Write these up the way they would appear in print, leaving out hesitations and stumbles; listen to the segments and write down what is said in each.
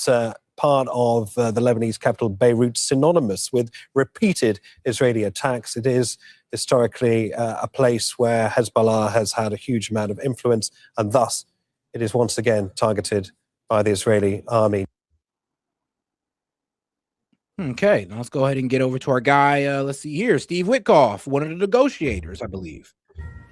part of the Lebanese capital Beirut synonymous with repeated Israeli attacks. It is historically a place where Hezbollah has had a huge amount of influence, and thus it is once again targeted by the Israeli army. Okay, now let's go ahead and get over to our guy. Let's see here, Steve Witkoff, one of the negotiators, I believe.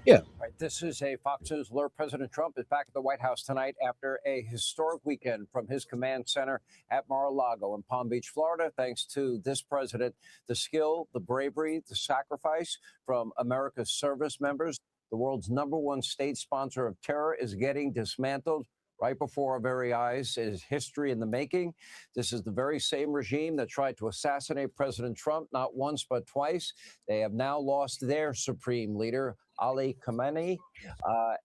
Yeah. All right, this is a Fox News alert. President Trump is back at the White House tonight after a historic weekend from his command center at Mar-a-Lago in Palm Beach, Florida. Thanks to this president, the skill, the bravery, the sacrifice from America's service members. The world's #1 state sponsor of terror is getting dismantled right before our very eyes. It is history in the making. This is the very same regime that tried to assassinate President Trump not once but twice. They have now lost their supreme leader, Ali Khamenei,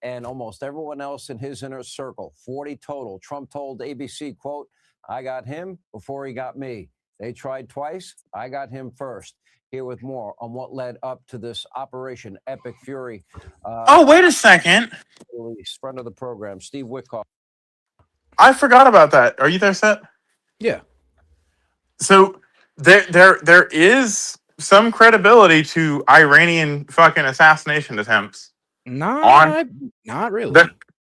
and almost everyone else in his inner circle, 40 total. Trump told ABC, quote, "I got him before he got me. They tried twice. I got him first." Here with more on what led up to this Operation Epic Fury. Oh, wait a second. Friend of the program, Steve Witkoff. I forgot about that. Are you there, Seth? Yeah. So there is some credibility to Iranian fucking assassination attempts. Not really.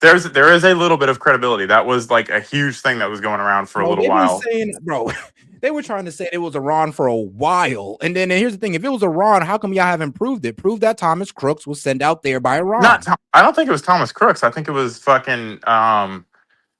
There is a little bit of credibility. That was like a huge thing that was going around for a little while. They were trying to say it was Iran for a while. And then here's the thing. If it was Iran, how come y'all haven't proved it? Prove that Thomas Crooks was sent out there by Iran. I don't think it was Thomas Crooks. I think it was fucking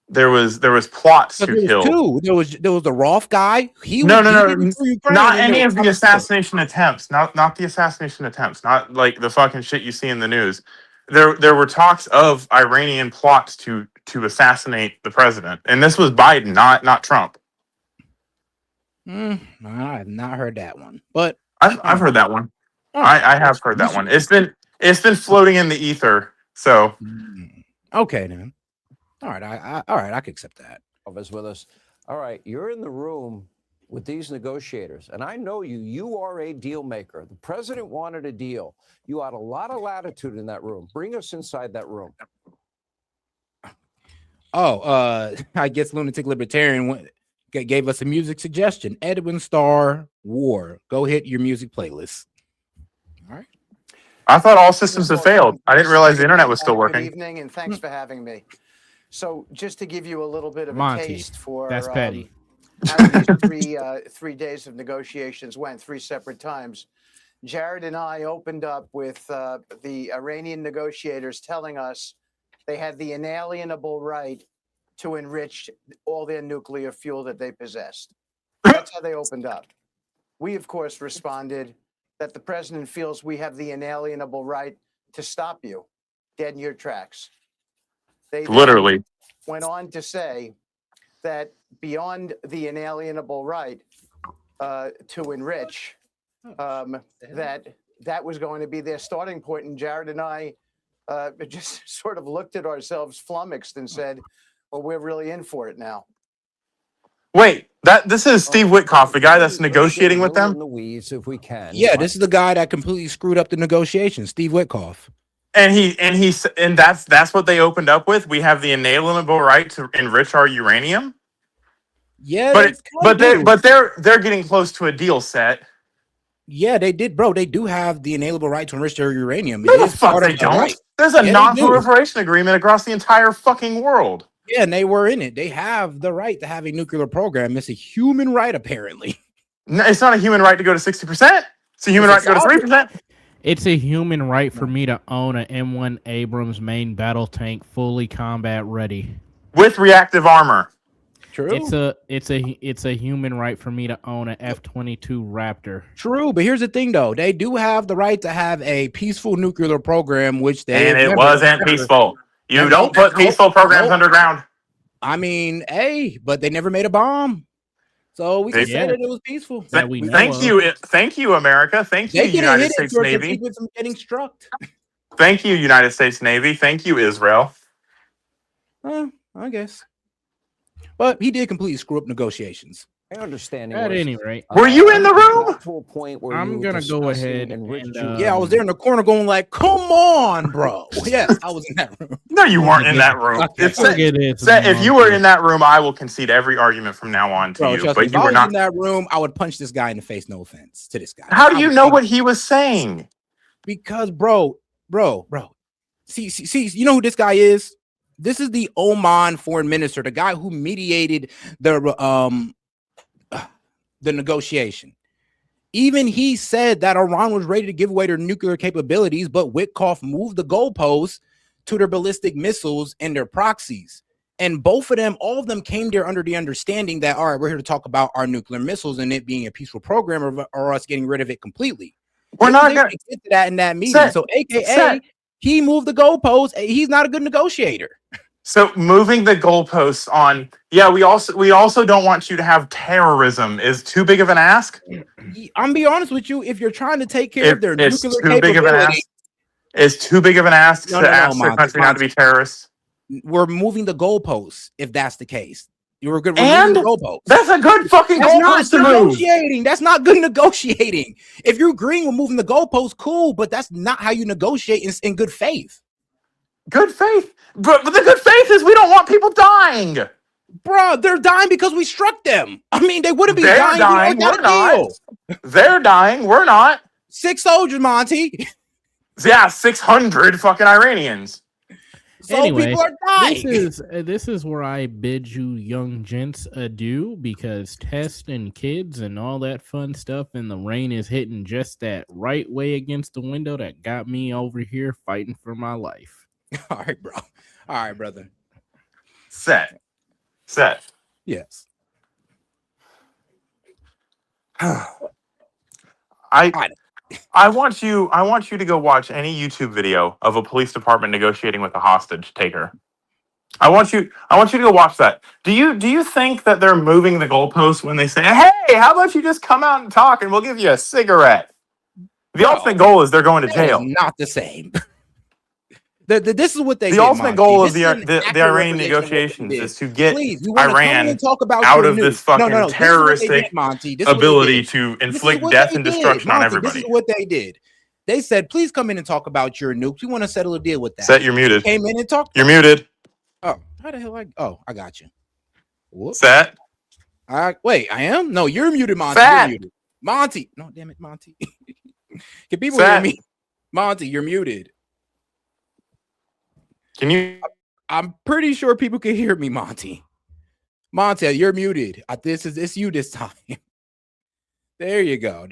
there was plots to kill. There was the Roth guy. No. Not any of the assassination attempts. Not the assassination attempts. Not like the fucking shit you see in the news. There were talks of Iranian plots to assassinate the president, and this was Biden, not Trump. I have not heard that one, but I've heard that one. I have heard that one. It's been floating in the ether. So okay, then. All right, I can accept that. Is with us. All right, you're in the room with these negotiators, and I know you. You are a deal maker. The president wanted a deal. You had a lot of latitude in that room. Bring us inside that room. I guess Lunatic Libertarian gave us a music suggestion. Edwin Starr War. Go hit your music playlist. All right. I thought all systems had failed. I didn't realize the internet was still working. Good evening, and thanks for having me. So, just to give you a little bit of a taste for that's petty. how these 3 days of negotiations went 3 separate times. Jared and I opened up with the Iranian negotiators telling us they had the inalienable right to enrich all their nuclear fuel that they possessed. That's how they opened up. We, of course, responded that the president feels we have the inalienable right to stop you dead in your tracks. They literally went on to say that beyond the inalienable right to enrich, that was going to be their starting point. And Jared and I just sort of looked at ourselves flummoxed and said, well, we're really in for it now. Wait, this is Steve Witkoff, the guy that's negotiating with them? In the weeds, if we can. Yeah, this is the guy that completely screwed up the negotiations, Steve Witkoff. And that's what they opened up with. We have the inalienable right to enrich our uranium. Yeah, but they're getting close to a deal set. Yeah, they did, bro. They do have the inalienable right to enrich their uranium. No, the fuck they don't. Right. There's a non-proliferation agreement across the entire fucking world. Yeah, and they were in it. They have the right to have a nuclear program. It's a human right, apparently. No, it's not a human right to go to 60%. It's a human right to go to 3%. It's a human right for me to own an M1 Abrams main battle tank, fully combat ready, with reactive armor. True. It's a human right for me to own an F-22 Raptor. True, but here's the thing, though. They do have the right to have a peaceful nuclear program, which they and it wasn't peaceful. You don't put peaceful programs underground. I mean, but they never made a bomb. So we can say that it was peaceful. Thank you, America. Thank you, United States Navy. From getting struck. Thank you, United States Navy. Thank you, Israel. I guess. But he did completely screw up negotiations. My understanding At was, any rate, Were you in the it room? got to a point where I'm you were gonna go discussing ahead enriched and, juice. Yeah, I was there in the corner going like, "Come on, bro." Yes, I was in that room. No, you weren't in Okay. that room. Okay. It's We'll get into Set, if you were Monkey. in that room, I will concede every argument from now on to Bro, you. trust me, But if you I were was not. in that room, I would punch this guy in the face. No offense to this guy. How do I you would know punch- what he was saying? Because, bro. See, you know who this guy is? This is the Oman foreign minister, the guy who mediated the negotiation. Even he said that Iran was ready to give away their nuclear capabilities, but Witkoff moved the goalposts to their ballistic missiles and their proxies. And both of them, all of them came there under the understanding that, all right, we're here to talk about our nuclear missiles and it being a peaceful program or us getting rid of it completely. We're They not was able going to get to that in that meeting. Set, So AKA, Set. he moved the goalposts. He's not a good negotiator. So moving the goalposts on, yeah, we also don't want you to have terrorism is too big of an ask. I'm be honest with you. If you're trying to take care of their It's nuclear too big of an capability, ask. It's too big of an ask No, to ask their Monty, country not to be terrorists. we're moving the goalposts if that's the case. We're good. We're And moving the goalposts. that's a good fucking That's not goalpost to move. negotiating. That's not good negotiating. If you're agreeing with moving the goalposts, cool, but that's not how you negotiate in good faith. Good faith. But the good faith is we don't want people dying. Bro, they're dying because we struck them. I mean, they wouldn't be They're dying. dying. We already We're got a deal. not. They're dying. We're not. 6 soldiers, Monty. Yeah, 600 fucking Iranians. So Anyway, people are dying. This is where I bid you young gents adieu, because tests and kids and all that fun stuff, and the rain is hitting just that right way against the window that got me over here fighting for my life. All right, bro. All right, brother. Set. Yes. I want you to go watch any YouTube video of a police department negotiating with a hostage taker. I want you to go watch that. Do you think that they're moving the goalposts when they say, "Hey, how about you just come out and talk and we'll give you a cigarette"? The ultimate goal is they're going to That is jail. not the same. This is what they The did, ultimate Monty. goal This of is an the accurate Iranian representation of what they negotiations did. is to get Please, we want to come in Iran and talk about out your of news. this fucking This is what they terroristic did, Monty. This is what they ability did. to This is inflict what death they and did, destruction on Monty. everybody. This is what they did. They said, "Please come in and talk about your nukes. We want to settle a deal with that." Set, you're muted. Came in and talked. You're muted. Oh, how the hell? I got you. Whoops. Set. Wait, I am? No, you're muted, Monty. Fat. You're muted. Monty. No, damn it, Monty. Can people Fat. hear me? Monty, you're muted. Can you? I'm pretty sure people can hear me, Monty. Monty, you're muted. It's you this time. There you go.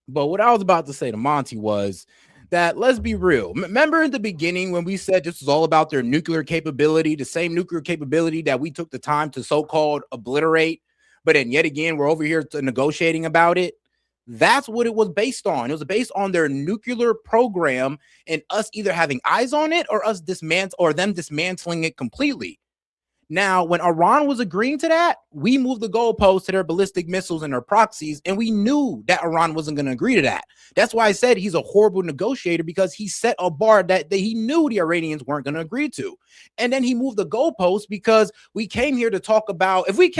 But what I was about to say to Monty was that, let's be real. Remember in the beginning when we said this was all about their nuclear capability, the same nuclear capability that we took the time to so-called obliterate, but then yet again, we're over here negotiating about it. That's what it was based on. It was based on their nuclear program and us either having eyes on it or them dismantling it completely. Now, when Iran was agreeing to that, we moved the goalposts to their ballistic missiles and their proxies, and we knew that Iran wasn't going to agree to that. That's why I said he's a horrible negotiator, because he set a bar that he knew the Iranians weren't going to agree to. And then he moved the goalposts because we came here to talk about, think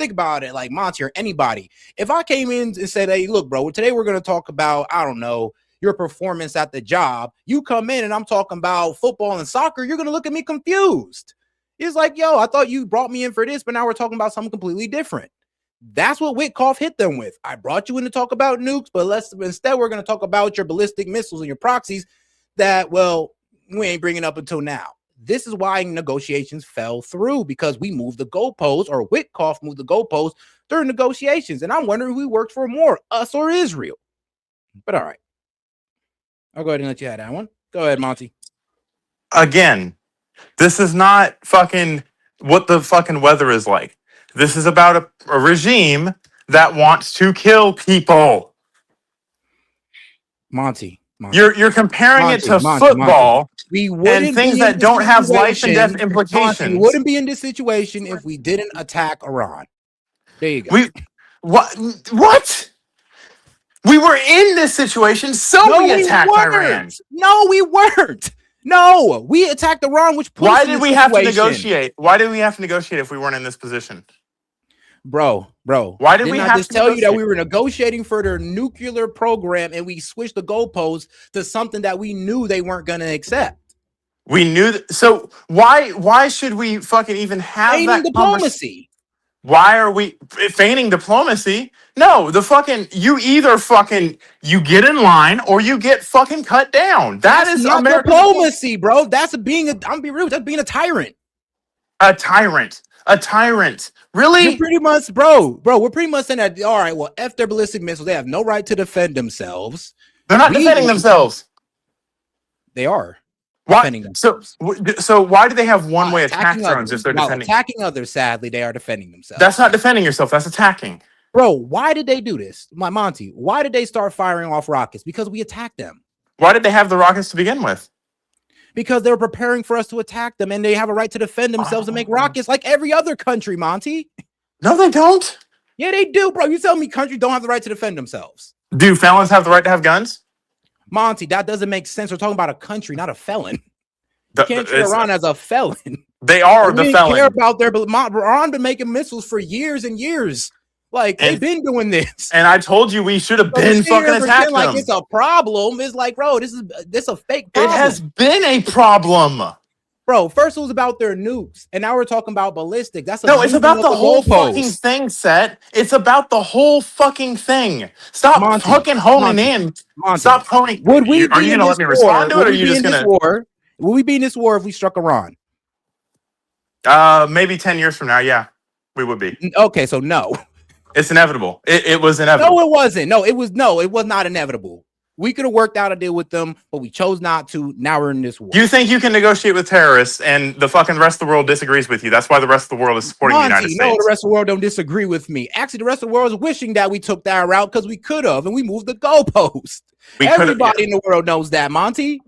about it, like Monty or anybody, if I came in and said, "Hey, look, bro, today we're going to talk about, I don't know, your performance at the job," you come in and I'm talking about football and soccer, you're going to look at me confused. It's like, yo, I thought you brought me in for this, but now we're talking about something completely different. That's what Witkoff hit them with. I brought you in to talk about nukes, but instead we're going to talk about your ballistic missiles and your proxies that, well, we ain't bringing up until now. This is why negotiations fell through, because we moved the goalposts, or Witkoff moved the goalposts during negotiations. And I'm wondering who worked for more, us or Israel. But all right. I'll go ahead and let you have that one. Go ahead, Monty. Again, this is not fucking what the fucking weather is like. This is about a regime that wants to kill people. Monty. You're comparing it to football and things that don't have life and death implications. We wouldn't be in this situation if we didn't attack Iran. There you go. What? We were in this situation, so we attacked Iran. No, we weren't. No, we attacked Iran, which put Why us in did this we have to situation. negotiate? Why did we have to negotiate if we weren't in this position? Bro. Why did we I have just to tell you that negotiate? we were negotiating for their nuclear program and we switched the goalposts to something that we knew they weren't going to accept? We knew so why should we fucking even have Feigning that conversation? diplomacy. Why are we feigning diplomacy? No, you either fucking you get in line or you get fucking cut down. That's Is not American diplomacy, bro. That's I'm be real, that's being a tyrant. A tyrant. Really? You're pretty much, bro. We're pretty much saying that. All right, well, F their ballistic missiles. They have no right to defend themselves. They're not defending themselves. They are Why? defending themselves. So why do they have one-way attack drones if they're While defending? attacking others, sadly, they are defending themselves. That's not defending yourself. That's attacking. Bro, why did they do this? Monty, why did they start firing off rockets? Because we attacked them. Why did they have the rockets to begin with? Because they were preparing for us to attack them, and they have a right to defend themselves and make rockets like every other country, Monty. No, they don't. Yeah, they do, bro. You tell me countries don't have the right to defend themselves. Do felons have the right to have guns? Monty, that doesn't make sense. We're talking about a country, not a felon. You can't treat Iran as a felon. They are the felon. Care about their Iran been making missiles for years and years. Like they've been doing this. And I told you we should have been fucking attacking them. Like it's a problem. It's like, bro, this is a fake problem. It has been a problem. Bro, first it was about their nukes, and now we're talking about ballistic. It's about the whole fucking thing, Set. It's about the whole fucking thing. Stop fucking honing in. Stop honing. Are you gonna let me respond to it, or are you just gonna? Will we be in this war if we struck Iran? Maybe 10 years from now, yeah, we would be. Okay, so no. It's inevitable. It was inevitable. No, it wasn't. It was not inevitable. We could have worked out a deal with them, but we chose not to. Now we're in this war. You think you can negotiate with terrorists and the fucking rest of the world disagrees with you? That's why the rest of the world is supporting the United States. No, the rest of the world don't disagree with me. Actually, the rest of the world is wishing that we took that route because we could have, and we moved the goalpost. Everybody in the world knows that, Monty.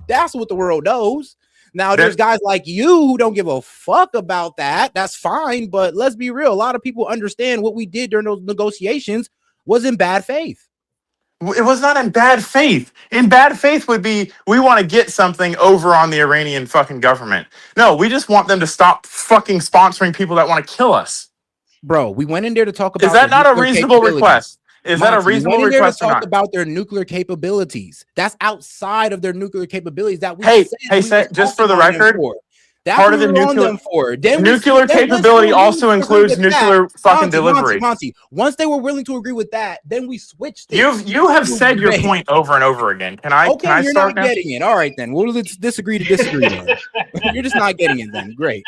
That's what the world knows. Now, there's guys like you who don't give a fuck about that. That's fine, but let's be real. A lot of people understand what we did during those negotiations was in bad faith. It was not in bad faith. In bad faith would be we want to get something over on the Iranian fucking government. No, we just want them to stop fucking sponsoring people that want to kill us. Bro, we went in there to talk about. Is that not a reasonable request? Is that a reasonable request or not? Talk about their nuclear capabilities. That's outside of their nuclear capabilities. That we just for the record, that's part of the nuclear capability also includes nuclear fucking delivery. Monty, once they were willing to agree with that, then we switched. You have said your point over and over again. Can I? Okay, can I you're start not getting it. All right, then we'll disagree to disagree. Then. You're just not getting it. Then great.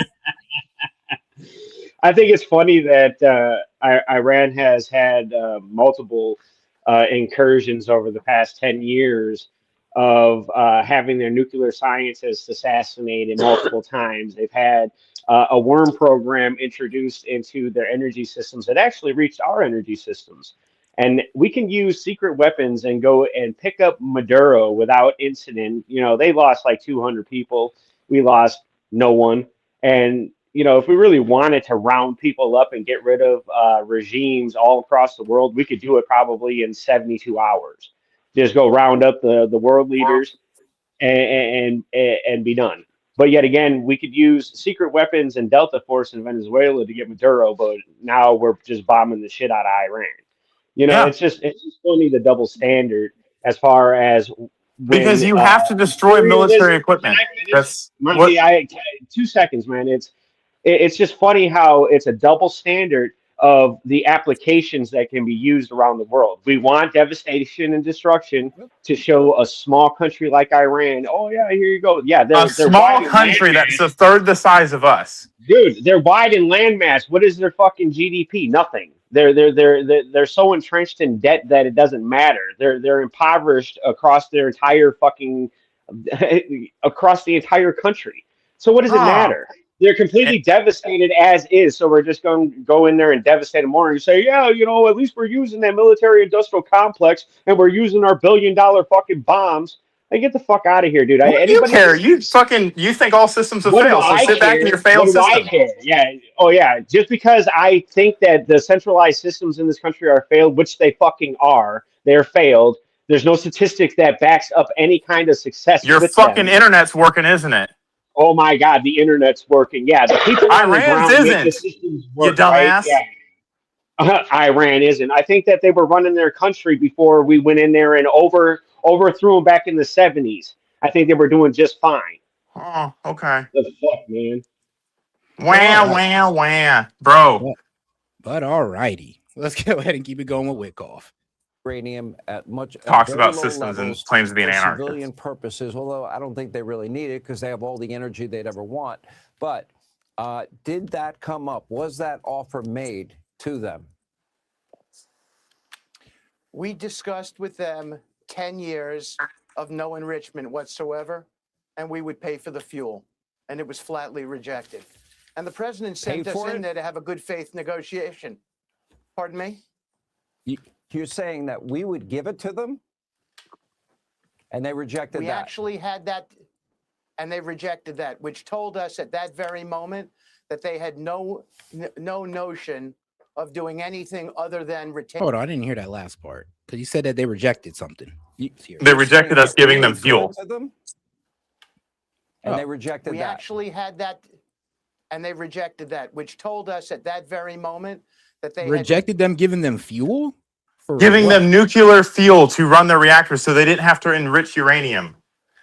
I think it's funny that Iran has had multiple incursions over the past 10 years of having their nuclear scientists assassinated multiple times. They've had a worm program introduced into their energy systems that actually reached our energy systems. And we can use secret weapons and go and pick up Maduro without incident. You know, they lost like 200 people. We lost no one. And you know, if we really wanted to round people up and get rid of regimes all across the world, we could do it probably in 72 hours. Just go round up the world leaders and be done. But yet again, we could use secret weapons and Delta Force in Venezuela to get Maduro, but now we're just bombing the shit out of Iran. You know, it's just funny the double standard as far as because you have to destroy military equipment. That's Monty, 2 seconds, man. It's just funny how it's a double standard of the applications that can be used around the world. We want devastation and destruction to show a small country like Iran. Oh yeah, here you go. Yeah, they're small country that's a third the size of us. Dude, they're wide in landmass. What is their fucking GDP? Nothing. They're so entrenched in debt that it doesn't matter. They're impoverished across their entire fucking across the entire country. So what does it matter? They're completely devastated as is. So we're just going to go in there and devastate them more. And you say, yeah, you know, at least we're using that military industrial complex and we're using our $1 billion fucking bombs. Hey, get the fuck out of here, dude. You care? You think all systems have failed? So sit back in your failed system. I care? Yeah. Oh yeah. Just because I think that the centralized systems in this country are failed, which they fucking are, they're failed. There's no statistics that backs up any kind of success. Your fucking internet's working, isn't it? oh my God, the internet's working. Yeah, the people on the Iran's ground make the isn't, systems you work, right? dumbass. Yeah. Iran isn't. I think that they were running their country before we went in there and overthrew them back in the 70s. I think they were doing just fine. Oh, okay. The fuck, man. All Wah, right. wah, wah. Bro. But all righty. Let's go ahead and keep it going with Witkoff. Uranium at Talks very about low systems and levels claims to be an for anarchist. civilian purposes, although I don't think they really need it because they have all the energy they'd ever want. But did that come up? Was that offer made to them? We discussed with them 10 years of no enrichment whatsoever, and we would pay for the fuel, and it was flatly rejected. And the president sent us in there to have a good faith negotiation. Pardon me? You're saying that we would give it to them? And they rejected that? We actually had that, and they rejected that, which told us at that very moment that they had no notion of doing anything other than retain. Hold on, I didn't hear that last part because you said that they rejected something. They rejected us giving them fuel. And they rejected We that. actually had that, and they rejected that, which told us at that very moment that they Rejected them giving them fuel? For Giving what? them nuclear fuel to run their reactors so they didn't have to enrich uranium.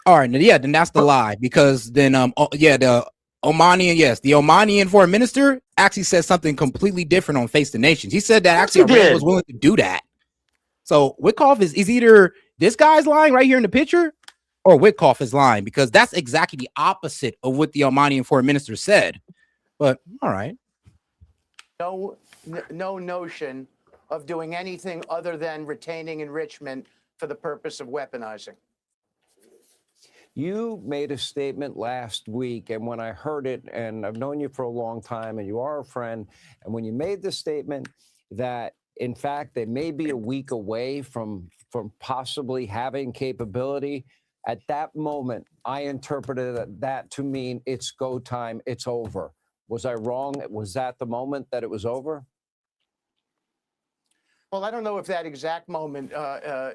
All right, yeah, then that's the lie because then the Omanian foreign minister actually said something completely different on Face the Nations. He said that actually Iran was willing to do that. So Witkoff is either this guy's lying right here in the picture or Witkoff is lying because that's exactly the opposite of what the Omanian foreign minister said. But all right. no notion of doing anything other than retaining enrichment for the purpose of weaponizing. You made a statement last week, and when I heard it, and I've known you for a long time, and you are a friend, and when you made the statement that, in fact, they may be a week away from possibly having capability, at that moment, I interpreted that to mean it's go time, it's over. Was I wrong? Was that the moment that it was over? Well, I don't know if that exact moment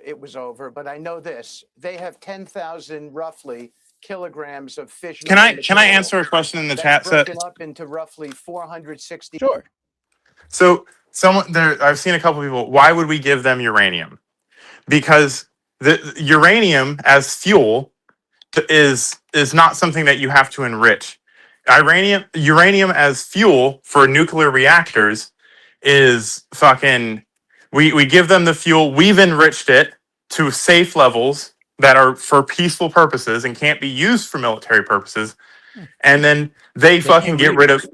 it was over, but I know this. They have 10,000 roughly kilograms of fish. Can I answer a question in the chat set? Broken up into roughly 460. Sure. So I've seen a couple people. Why would we give them uranium? Because the uranium as fuel is not something that you have to enrich. Uranium as fuel for nuclear reactors is fucking. We give them the fuel. We've enriched it to safe levels that are for peaceful purposes and can't be used for military purposes. And then they fucking get rid of.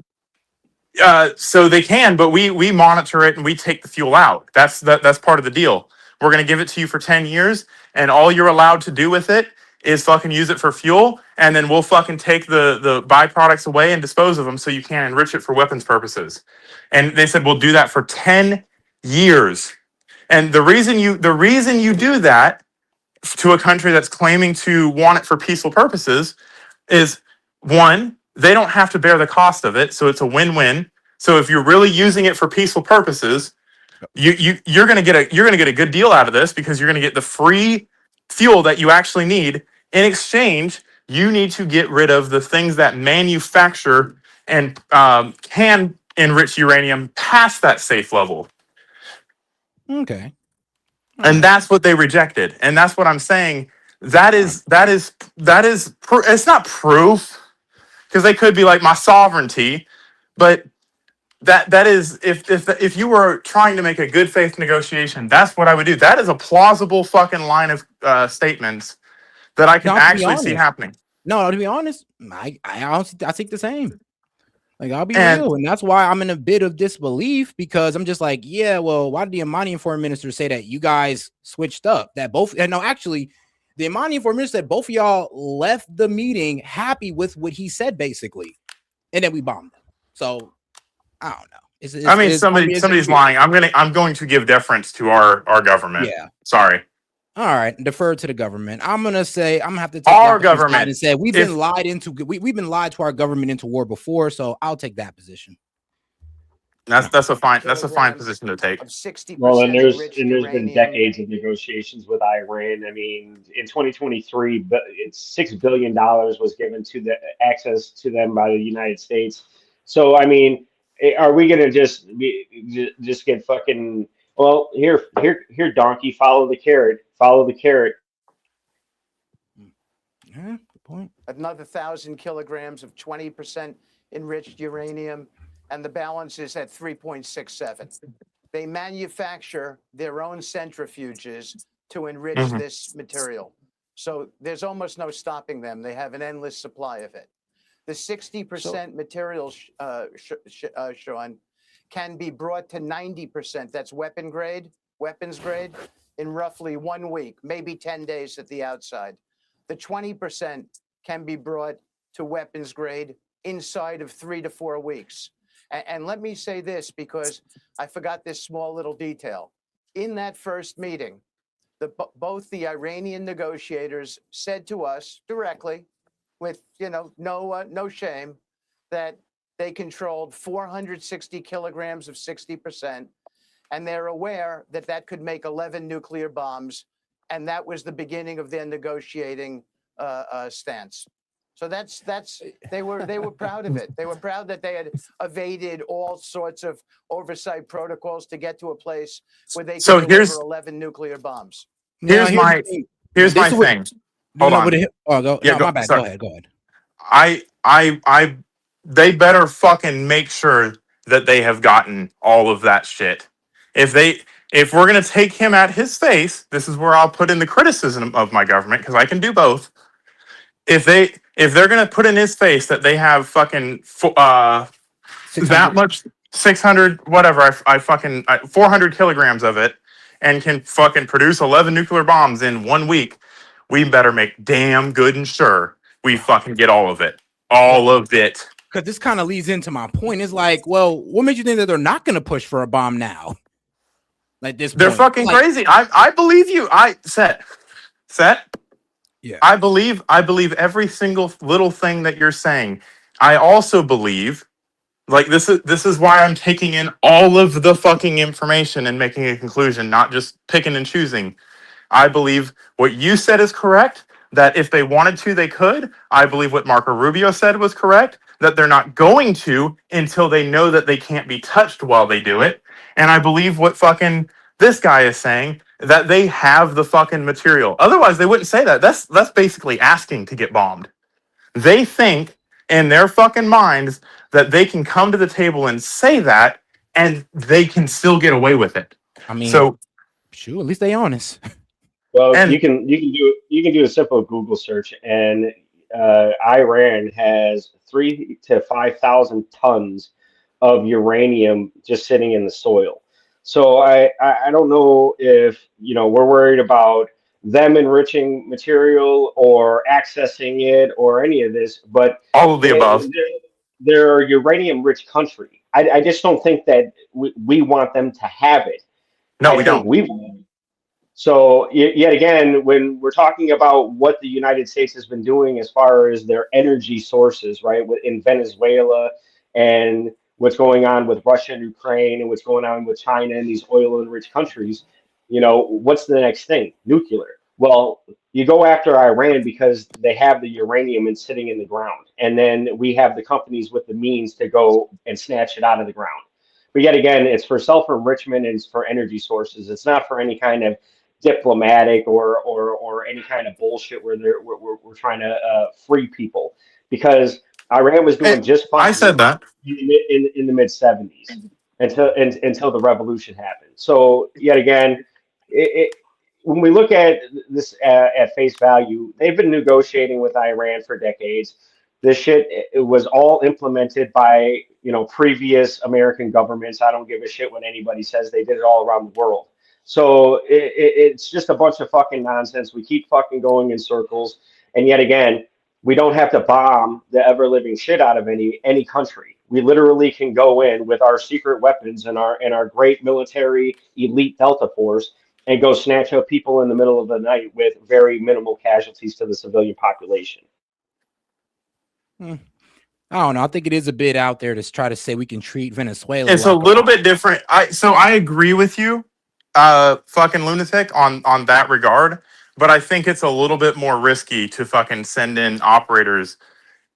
So they can, but we monitor it and we take the fuel out. That's part of the deal. We're gonna give it to you for 10 years, and all you're allowed to do with it is fucking use it for fuel, and then we'll fucking take the byproducts away and dispose of them so you can't enrich it for weapons purposes. And they said we'll do that for 10 years. And the reason you do that to a country that's claiming to want it for peaceful purposes is, one, they don't have to bear the cost of it, so it's a win-win. So if you're really using it for peaceful purposes, you're gonna get a good deal out of this because you're gonna get the free fuel that you actually need. In exchange, you need to get rid of the things that manufacture and can enrich uranium past that safe level. Okay. And that's what they rejected. And that's what I'm saying. It's not proof because they could be like my sovereignty, but that is if you were trying to make a good faith negotiation, that's what I would do. That is a plausible fucking line of statements that I can actually see happening. No, to be honest, I think the same. Like, I'll be real, and that's why I'm in a bit of disbelief because I'm just like, yeah, well, why did the Omanian foreign minister say that you guys switched up? That both, and no, actually, the Omanian foreign minister said both of y'all left the meeting happy with what he said, basically, and then we bombed him. So I don't know. Somebody's lying. I'm going to give deference to our government. Yeah, sorry. All right, defer to the government. I'm gonna have to take our government and say we've been lied into. We've been lied to our government into war before, so I'll take that position. That's a fine kilograms position to take. of 60% Well, and enriched there's been uranium. decades of negotiations with Iran. I mean, in 2023, but it's $6 billion was given to the access to them by the United States. So, I mean, are we gonna just get fucking? Well, here, donkey, follow the carrot, follow the carrot. Yeah, good point. Another 1,000 kilograms of 20% enriched uranium, and the balance is at 3.67. They manufacture their own centrifuges to enrich Mhm. this material. So there's almost no stopping them. They have an endless supply of it. The 60% material, Sean, can be brought to 90%. That's weapons grade, in roughly 1 week, maybe 10 days at the outside. The 20% can be brought to weapons grade inside of 3 to 4 weeks. And let me say this, because I forgot this small little detail. In that first meeting, both the Iranian negotiators said to us directly, with no shame, that they controlled 460 kilograms of 60%, and they're aware that that could make 11 nuclear bombs, and that was the beginning of their negotiating stance. So they were proud of it. They were proud that they had evaded all sorts of oversight protocols to get to a place where they could deliver 11 nuclear bombs. Here's my thing. Hold on. My bad. Sorry. Go ahead. They better fucking make sure that they have gotten all of that shit. If we're gonna take him at his face, this is where I'll put in the criticism of my government, because I can do both. If they're gonna put in his face that they have fucking that much 600 whatever, I 400 kilograms of it, and can fucking produce 11 nuclear bombs in 1 week, we better make damn good and sure we fucking get all of it. All of it. Because this kind of leads into my point. It's like, well, what makes you think that they're not going to push for a bomb now? Like this, they're fucking crazy. I believe you. Set. Yeah. I believe every single little thing that you're saying. I also believe, like, this is why I'm taking in all of the fucking information and making a conclusion, not just picking and choosing. I believe what you said is correct, that if they wanted to, they could. I believe what Marco Rubio said was correct, that they're not going to until they know that they can't be touched while they do it. And I believe what fucking this guy is saying, that they have the fucking material. Otherwise, they wouldn't say that. That's basically asking to get bombed. They think in their fucking minds that they can come to the table and say that, and they can still get away with it. I mean, so sure, at least they honest. Well, And- you can do a simple Google search, and Iran has 3,000 to 5,000 tons of uranium just sitting in the soil. So I don't know if we're worried about them enriching material or accessing it or any of this, but all of the above. they're a uranium-rich country. I just don't think that we want them to have it. No, I we think don't. we want. So yet again, when we're talking about what the United States has been doing as far as their energy sources, right, in Venezuela, and what's going on with Russia and Ukraine, and what's going on with China and these oil-enriched countries, what's the next thing? Nuclear. Well, you go after Iran because they have the uranium and sitting in the ground, and then we have the companies with the means to go and snatch it out of the ground. But yet again, it's for self-enrichment and it's for energy sources. It's not for any kind of diplomatic or any kind of bullshit where we're trying to free people, because Iran was doing just fine. I said that in the mid 70s until the revolution happened. So yet again, when we look at this at face value, they've been negotiating with Iran for decades. This shit, it was all implemented by previous American governments. I don't give a shit what anybody says. They did it all around the world. So it's just a bunch of fucking nonsense. We keep fucking going in circles, and yet again, we don't have to bomb the ever living shit out of any country. We literally can go in with our secret weapons and our great military elite Delta Force and go snatch up people in the middle of the night with very minimal casualties to the civilian population. I don't know. I think it is a bit out there to try to say we can treat Venezuela It's a like little bit different. I agree with you, fucking lunatic, on that regard. But I think it's a little bit more risky to fucking send in operators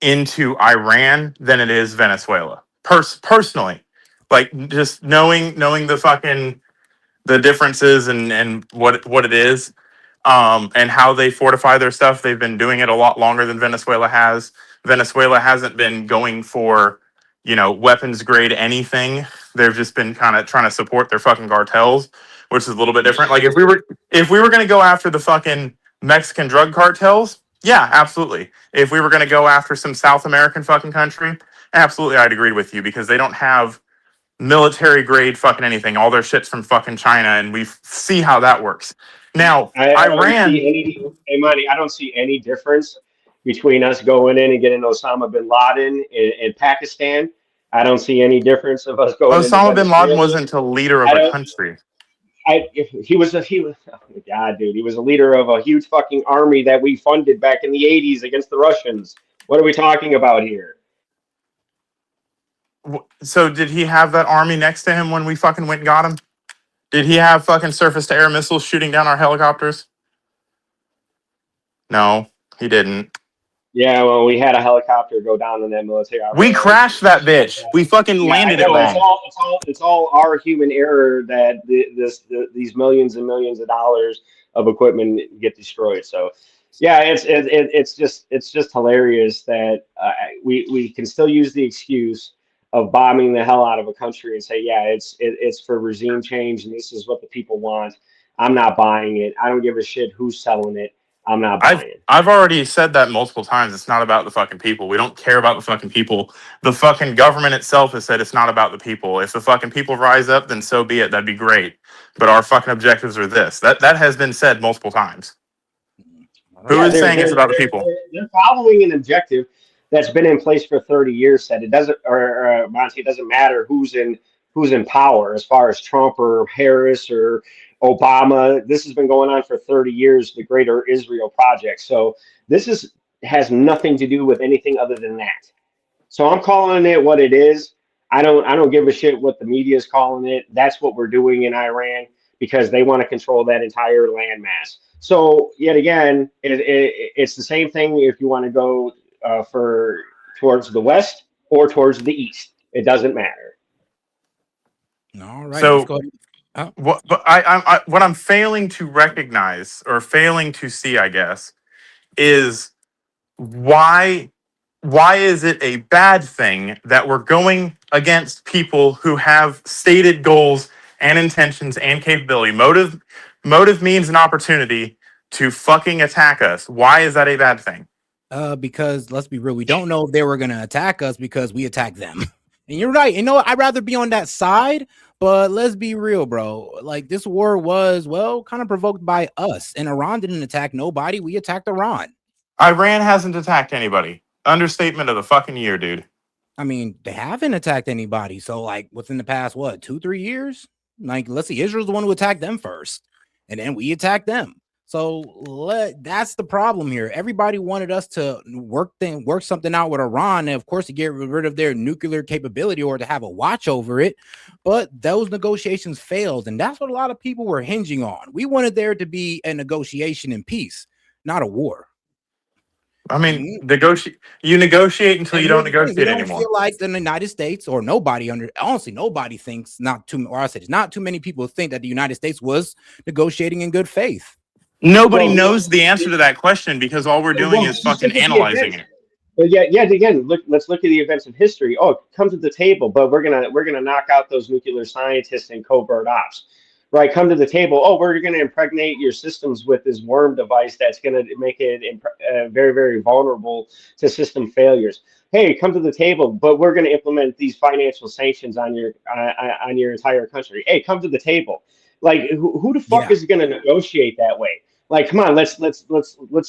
into Iran than it is Venezuela. Personally, like just knowing the fucking the differences and what it is, and how they fortify their stuff. They've been doing it a lot longer than Venezuela has. Venezuela hasn't been going for, weapons grade anything. They've just been kind of trying to support their fucking cartels, which is a little bit different. Like if we were going to go after the fucking Mexican drug cartels, yeah, absolutely. If we were going to go after some South American fucking country, absolutely, I'd agree with you because they don't have military grade fucking anything. All their shit's from fucking China, and we see how that works. Now, I don't see Iran. any, hey, Monty, I don't see any difference between us going in and getting Osama bin Laden in Pakistan. I don't see any difference of us going into Osama bin Laden Venezuela. wasn't a leader of I a don't. country. If he was. Oh my God, dude, he was a leader of a huge fucking army that we funded back in the '80s against the Russians. What are we talking about here? So did he have that army next to him when we fucking went and got him? Did he have fucking surface to air missiles shooting down our helicopters? No, he didn't. Yeah, well, we had a helicopter go down in that military We operation. crashed that bitch. We fucking Yeah, landed I it know. wrong. It's all our human error that these millions and millions of dollars of equipment get destroyed. So, yeah, it's just hilarious that we can still use the excuse of bombing the hell out of a country and say, yeah, it's for regime change and this is what the people want. I'm not buying it. I don't give a shit who's selling it. I'm not buying it. I've already said that multiple times. It's not about the fucking people. We don't care about the fucking people. The fucking government itself has said it's not about the people. If the fucking people rise up, then so be it. That'd be great. But our fucking objectives are this. That has been said multiple times. Who Yeah, is saying it's about the people? they're following an objective that's been in place for 30 years. That it doesn't, or Monty, it doesn't matter who's in power as far as Trump or Harris or Obama. This has been going on for 30 years. The Greater Israel Project. So this has nothing to do with anything other than that. So I'm calling it what it is. I don't give a shit what the media is calling it. That's what we're doing in Iran because they want to control that entire landmass. So yet again, it's the same thing if you want to go for towards the west or towards the east. It doesn't matter. All right, let's So go ahead. Oh, what I'm failing to recognize or failing to see, I guess, is why is it a bad thing that we're going against people who have stated goals and intentions and capability? Motive means an opportunity to fucking attack us. Why is that a bad thing? because let's be real, we don't know if they were gonna attack us because we attacked them. And you're right. You know what? I'd rather be on that side, but let's be real, bro. Like this war was, well, kind of provoked by us. And Iran didn't attack nobody. We attacked Iran. Iran hasn't attacked anybody. Understatement of the fucking year, dude. I mean, they haven't attacked anybody. So, like, within the past, what, 2-3 years? Like, let's see, Israel's the one who attacked them first, and then we attacked them. So that's the problem here. Everybody wanted us to work something out with Iran, and of course to get rid of their nuclear capability or to have a watch over it. But those negotiations failed, and that's what a lot of people were hinging on. We wanted there to be a negotiation in peace, not a war. I mean, you negotiate until you don't negotiate anymore. Feel like the United States or nobody honestly, nobody thinks not too many people think that the United States was negotiating in good faith. Nobody knows the answer to that question because all we're doing is fucking analyzing it. But yet again, let's look at the events of history. Oh, come to the table, but we're gonna knock out those nuclear scientists and covert ops. Right, come to the table. Oh, we're going to impregnate your systems with this worm device that's going to make it very, very vulnerable to system failures. Hey, come to the table, but we're going to implement these financial sanctions on your entire country. Hey, come to the table. Like, who the fuck is going to negotiate that way? Like, come on, let's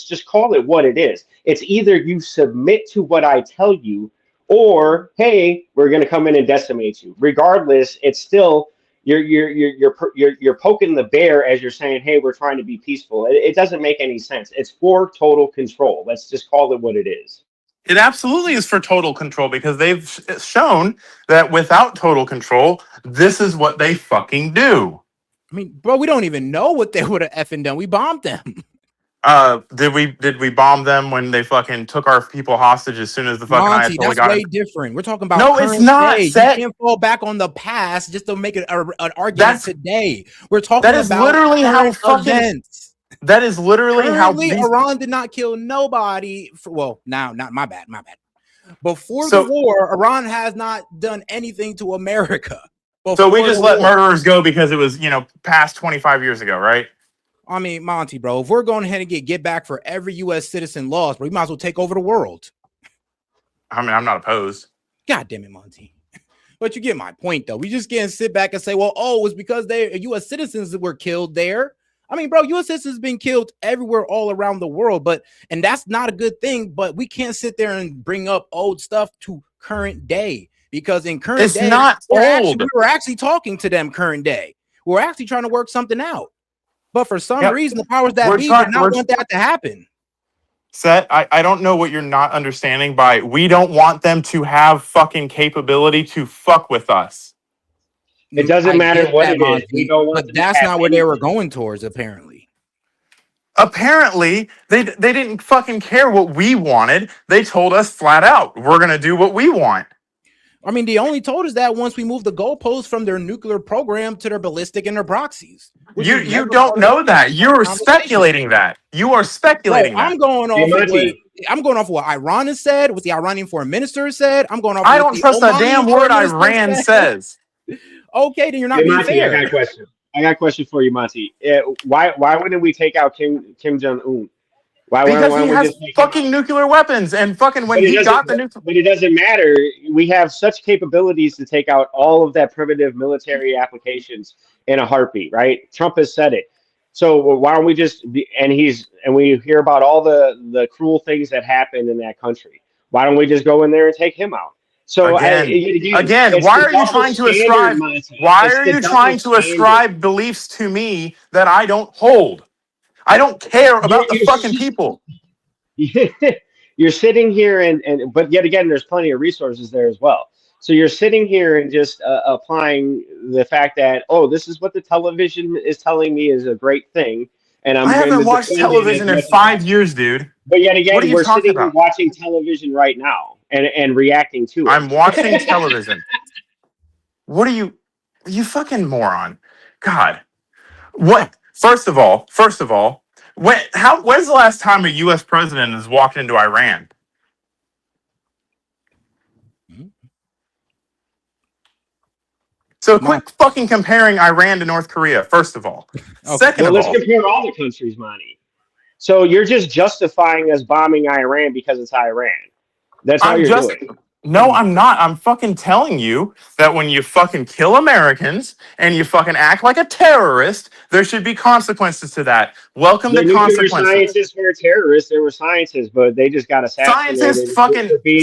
just call it what it is. It's either you submit to what I tell you, or hey, we're going to come in and decimate you. Regardless, it's still. You're poking the bear as you're saying, hey, we're trying to be peaceful. It doesn't make any sense. It's for total control. Let's just call it what it is. It absolutely is for total control because they've shown that without total control, this is what they fucking do. I mean, bro, we don't even know what they would have effing done. We bombed them. Did we bomb them when they fucking took our people hostage as soon as the fucking Monty, Ayatollah that's got way in? different. We're talking about No, it's not. day. Set. You can't fall back on the past just to make it an argument today. We're talking that is about literally how fucking events. that is literally Currently, how Iran did not kill nobody. Now, not my bad. Before the war, Iran has not done anything to America. So we just let murderers go because it was, past 25 years ago, right? I mean, Monty, bro, if we're going ahead and get back for every U.S. citizen lost, bro, we might as well take over the world. I mean, I'm not opposed. God damn it, Monty. But you get my point, though. We just can't sit back and say, well, it's because they U.S. citizens that were killed there. I mean, bro, U.S. citizens been killed everywhere all around the world, and that's not a good thing, but we can't sit there and bring up old stuff to current day because in current day, not old. We were actually talking to them current day. We're actually trying to work something out. But for some reason, the powers that be did not want that to happen. Set, I don't know what you're not understanding by we don't want them to have fucking capability to fuck with us. It doesn't matter what it is. We don't want but that's not where they were going towards, apparently. Apparently, they didn't fucking care what we wanted. They told us flat out, we're going to do what we want. I mean, they only told us that once we moved the goalposts from their nuclear program to their ballistic and their proxies. You don't know that. You're speculating that. You are speculating that. I'm going off of what Iran has said, what the Iranian foreign minister said. I'm going off. I don't trust a damn word Iran says. Okay, then you're not being fair. I got a question. I got a question for you, Monty. Why wouldn't we take out Kim Jong-un? Because he has fucking nuclear weapons, and fucking when he got the nuclear. But it doesn't matter. We have such capabilities to take out all of that primitive military applications in a heartbeat, right? Trump has said it. So why don't we just and we hear about all the cruel things that happen in that country. Why don't we just go in there and take him out? So again, why are you trying to ascribe? Why are you trying to ascribe beliefs to me that I don't hold? I don't care about the fucking people. You're sitting here but yet again, there's plenty of resources there as well. So you're sitting here and just applying the fact that, this is what the television is telling me is a great thing. And I haven't watched television in 5 years, dude. But yet again, we're sitting here watching television right now and reacting to it. I'm watching television. What are you fucking moron? God. What? First of all, when's the last time a U.S. president has walked into Iran? So quit fucking comparing Iran to North Korea, first of all. Okay. Second of all, let's compare all the countries, Monty. So you're just justifying us bombing Iran because it's Iran. That's all you're doing. No, I'm not. I'm fucking telling you that when you fucking kill Americans and you fucking act like a terrorist, there should be consequences to that. Welcome to consequences. Scientists were terrorists. They were scientists, but they just got assassinated.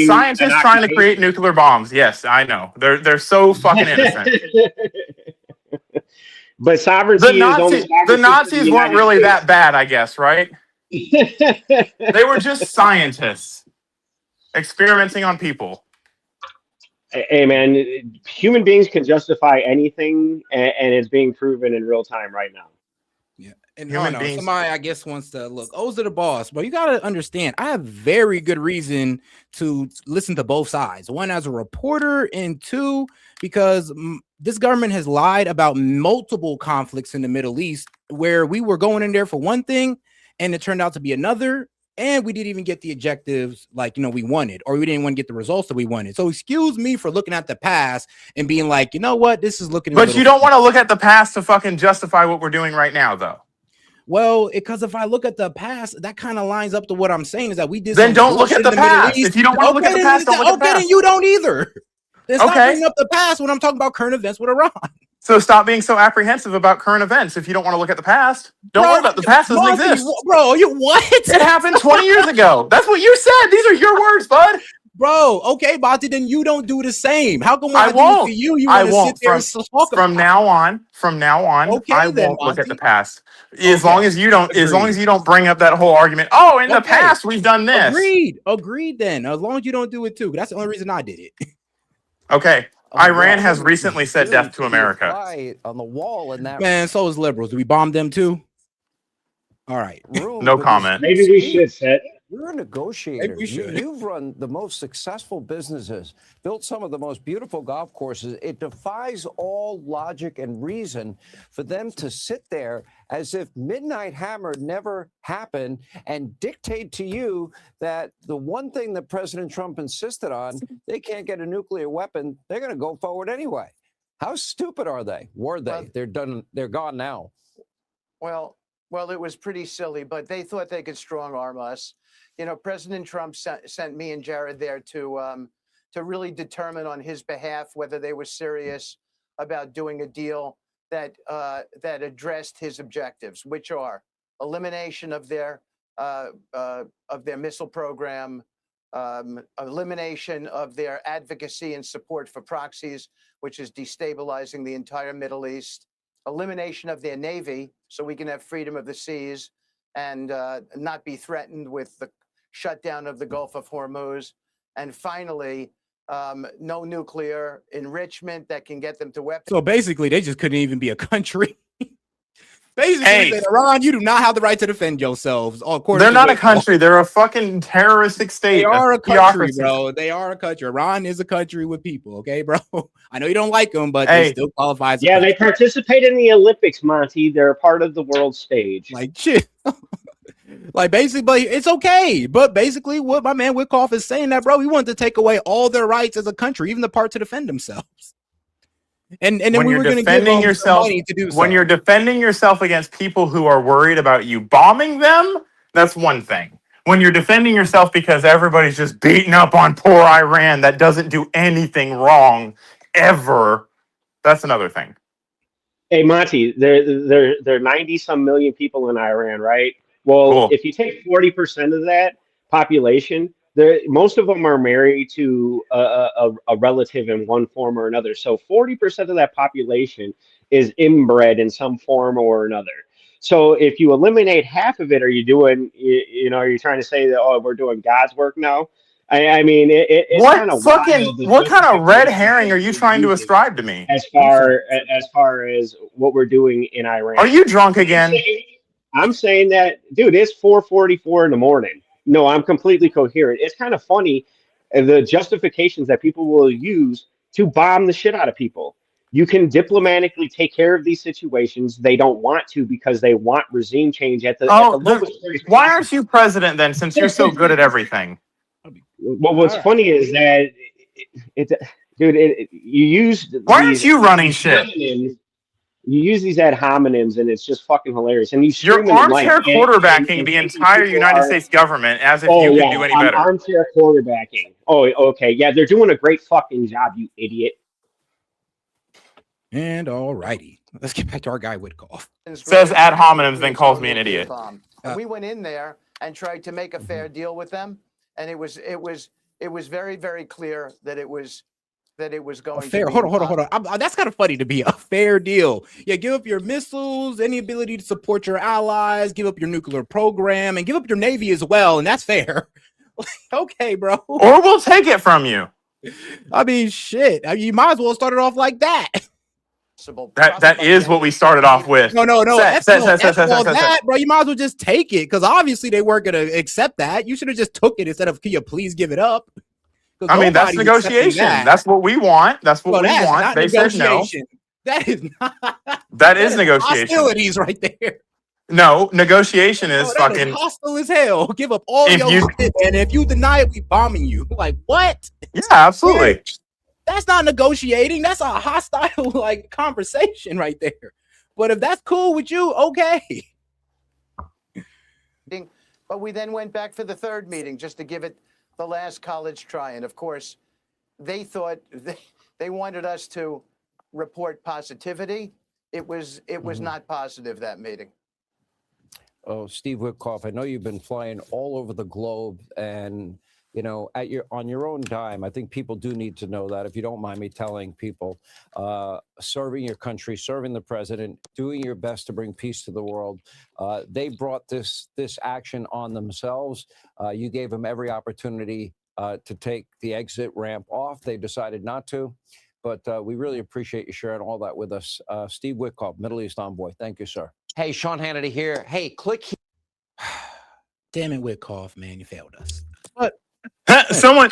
Scientists trying to create nuclear bombs. Yes, I know. They're so fucking innocent. But sovereignty the Nazis weren't really that bad, I guess, right? They were just scientists experimenting on people. Hey, man, human beings can justify anything, and it's being proven in real time right now. Yeah. And somebody, I guess, wants to look. O's are the boss, but you got to understand, I have very good reason to listen to both sides. One, as a reporter, and two, because this government has lied about multiple conflicts in the Middle East where we were going in there for one thing, and it turned out to be another. And we didn't even get the objectives we wanted, or we didn't want to get the results that we wanted. So excuse me for looking at the past and being like, you know what, this is looking. But you don't want to look at the past to fucking justify what we're doing right now, though. Well, because if I look at the past, that kind of lines up to what I'm saying is that we did. Then don't look at the past. If you don't want to look at the past, don't look at the past. Then you don't either. It's not bringing up the past when I'm talking about current events with Iran. So stop being so apprehensive about current events if you don't want to look at the past. Don't worry about the past doesn't exist. Bro, you what? It happened 20 years ago. That's what you said. These are your words, bud. Bro, okay, Monty, then you don't do the same. How come when I I do it won't. to you, you I want to sit won't. there and talk about From now on, I Okay, then, won't look at the Monty. past. As Okay, long as you don't, as long agreed. as you don't bring up that whole argument. Oh, in the Okay, past we've done this. agreed then. As long as you don't do it too. That's the only reason I did it. Okay. Oh, Iran well, has recently said death to the America. fly on the wall in that Man, so is liberals. Do we bomb them too? All right. room. No because comment. Maybe we should set. You're a Maybe negotiator. we should. You've run the most successful businesses, built some of the most beautiful golf courses. It defies all logic and reason for them to sit there as if Midnight Hammer never happened and dictate to you that the one thing that President Trump insisted on, they can't get a nuclear weapon. They're going to go forward anyway. How stupid are they? Were they? Well, They're done. They're gone now. Well, it was pretty silly, but they thought they could strong arm us. You know, President Trump sent me and Jared there to really determine on his behalf whether they were serious about doing a deal that addressed his objectives, which are elimination of their missile program, elimination of their advocacy and support for proxies, which is destabilizing the entire Middle East, elimination of their Navy so we can have freedom of the seas and not be threatened with the shutdown of the Gulf of Hormuz. And finally, no nuclear enrichment that can get them to weapons. So basically, they just couldn't even be a country. Basically, Hey. said, Iran, you do not have the right to defend yourselves. They're not a country. They're a fucking terroristic state. They are a country, theocracy. bro. They are a country. Iran is a country with people, okay, bro? I know you don't like them, but Hey. they still qualify as a Yeah, country. they participate in the Olympics, Monty. They're a part of the world stage. Like, shit. Like, basically, it's okay. But basically, what my man Witkoff is saying that, bro, he wanted to take away all their rights as a country, even the part to defend themselves. And then When we you're were going to give defending them yourself, money to do so. when you're defending yourself against people who are worried about you bombing them, that's one thing. When you're defending yourself because everybody's just beating up on poor Iran that doesn't do anything wrong ever, that's another thing. Hey, Monty, there are 90 some million people in Iran, right? Well, Cool. if you take 40% of that population, most of them are married to a relative in one form or another. So 40% of that population is inbred in some form or another. So if you eliminate half of it, are you doing, are you trying to say that, oh, we're doing God's work now? I mean, it's kind of wild. What kind of red herring are you You're trying to using ascribe to me? as far as what we're doing in Iran. Are you drunk again? I'm saying that, dude, it's 4:44 in the morning. No, I'm completely coherent. It's kind of funny the justifications that people will use to bomb the shit out of people. You can diplomatically take care of these situations. They don't want to because they want regime change at the lowest place. Why aren't you president then, since you're so good at everything? Well, what's funny is that you use. Why aren't you running shit? Homonyms, you use these ad hominems, and it's just fucking hilarious. And you You're armchair quarterbacking the entire United States government as if you could do any better. Armchair quarterbacking. Oh, okay. Yeah, they're doing a great fucking job, you idiot. And all righty. Let's get back to our guy Witkoff. Says ad hominems, then calls me an idiot. We went in there and tried to make a fair deal with them, and it was very, very clear that it was going fair. to be Hold on. That's kind of funny to be a fair deal. Yeah, give up your missiles, any ability to support your allies, give up your nuclear program, and give up your Navy as well, and that's fair. Okay, bro. Or we'll take it from you. I mean, shit. You might as well start it off like that. That is what we started off with. No. That, bro, you might as well just take it, because obviously they weren't going to accept that. You should have just took it instead of, can you please give it up? I mean, that's negotiation. That's what we want. That's what we want. They said no. That is not. That is negotiation. Hostilities right there. No, negotiation is fucking hostile as hell. Give up all your shit, and if you deny it, we bombing you. Like, what? Yeah, absolutely. That's not negotiating. That's a hostile conversation right there. But if that's cool with you, okay. But we then went back for the third meeting just to give it the last college try. And of course, they thought they wanted us to report positivity. It was not positive, that meeting. Oh, Steve Witkoff, I know you've been flying all over the globe, and on your own dime. I think people do need to know that. If you don't mind me telling people, serving your country, serving the president, doing your best to bring peace to the world. They brought this action on themselves. You gave them every opportunity to take the exit ramp off. They decided not to. But we really appreciate you sharing all that with us. Steve Witkoff, Middle East envoy. Thank you, sir. Hey, Sean Hannity here. Hey, click here. Damn it, Witkoff, man, you failed us. But someone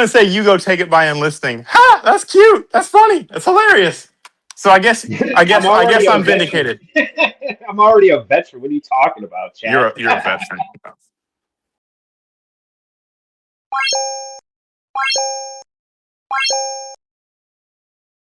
say you go take it by enlisting. Ha! That's cute. That's funny. That's hilarious. So I guess I'm vindicated. I'm already a veteran. What are you talking about, Chad? You're a veteran.